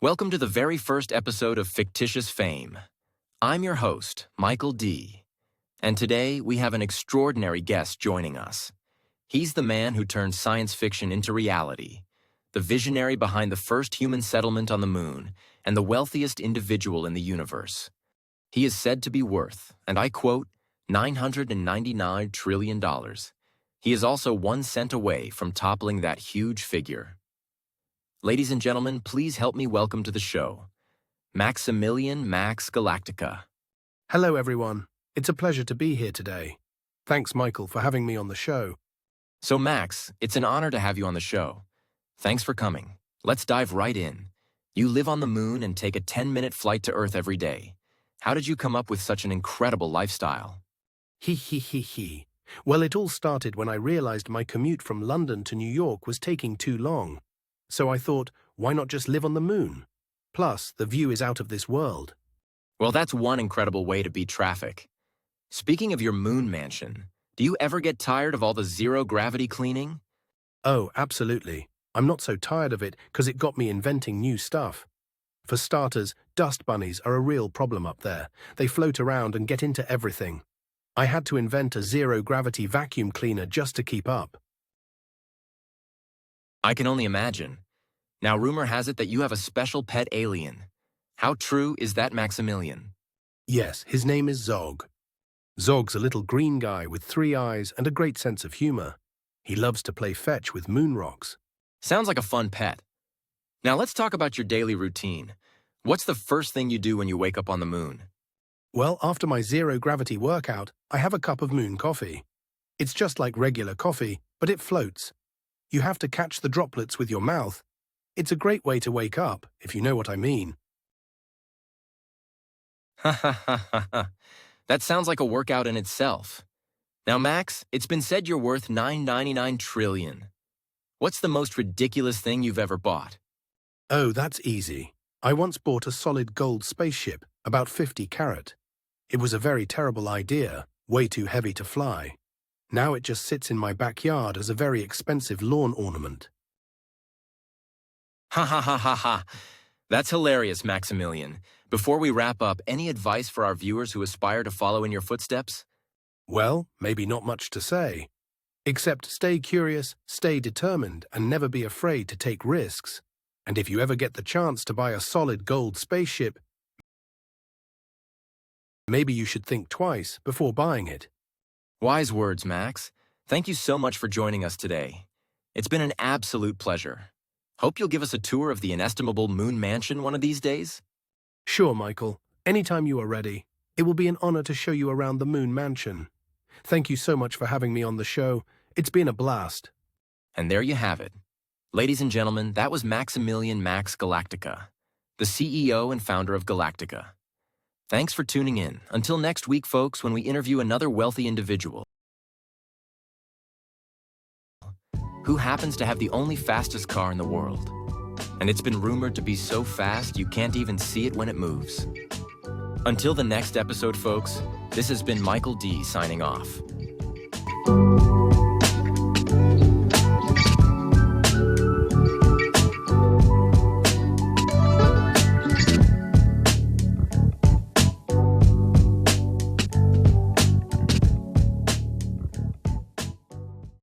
Welcome to the very first episode of Fictitious Fame. I'm your host, Michael D. And today we have an extraordinary guest joining us. He's the man who turned science fiction into reality, the visionary behind the first human settlement on the moon, and the wealthiest individual in the universe. He is said to be worth, and I quote, $999 trillion. He is also 1 cent away from toppling that huge figure. Ladies and gentlemen, please help me welcome to the show, Maximilian Max Galactica. Hello, everyone. It's a pleasure to be here today. Thanks, Michael, for having me on the show. So Max, it's an honor to have you on the show. Thanks for coming. Let's dive right in. You live on the moon and take a 10-minute flight to Earth every day. How did you come up with such an incredible lifestyle? Well, it all started when I realized my commute from London to New York was taking too long. So I thought, why not just live on the moon? Plus, the view is out of this world. Well, that's one incredible way to beat traffic. Speaking of your moon mansion, do you ever get tired of all the zero-gravity cleaning? Oh, absolutely. I'm not so tired of it because it got me inventing new stuff. For starters, dust bunnies are a real problem up there. They float around and get into everything. I had to invent a zero-gravity vacuum cleaner just to keep up. I can only imagine. Now, rumor has it that you have a special pet alien. How true is that, Maximilian? Yes, his name is Zog. Zog's a little green guy with 3 eyes and a great sense of humor. He loves to play fetch with moon rocks. Sounds like a fun pet. Now, let's talk about your daily routine. What's the first thing you do when you wake up on the moon? Well, after my zero-gravity workout, I have a cup of moon coffee. It's just like regular coffee, but it floats. You have to catch the droplets with your mouth. It's a great way to wake up, if you know what I mean. Ha ha ha ha ha. That sounds like a workout in itself. Now, Max, it's been said you're worth $999 trillion. What's the most ridiculous thing you've ever bought? Oh, that's easy. I once bought a solid gold spaceship, about 50 carat. It was a very terrible idea, way too heavy to fly. Now it just sits in my backyard as a very expensive lawn ornament. Ha ha ha ha ha. That's hilarious, Maximilian. Before we wrap up, any advice for our viewers who aspire to follow in your footsteps? Well, maybe not much to say. Except stay curious, stay determined, and never be afraid to take risks. And if you ever get the chance to buy a solid gold spaceship, maybe you should think twice before buying it. Wise words, Max. Thank you so much for joining us today. It's been an absolute pleasure. Hope you'll give us a tour of the inestimable moon mansion one of these days. Sure, Michael. Anytime you are ready. It will be an honor to show you around the moon mansion. Thank you so much for having me on the show. It's been a blast. And there you have it. Ladies and gentlemen, that was Maximilian Max Galactica, the CEO and founder of Galactica. Thanks for tuning in. Until next week, folks, when we interview another wealthy individual who happens to have the only fastest car in the world. And it's been rumored to be so fast you can't even see it when it moves. Until the next episode, folks, this has been Michael D. signing off.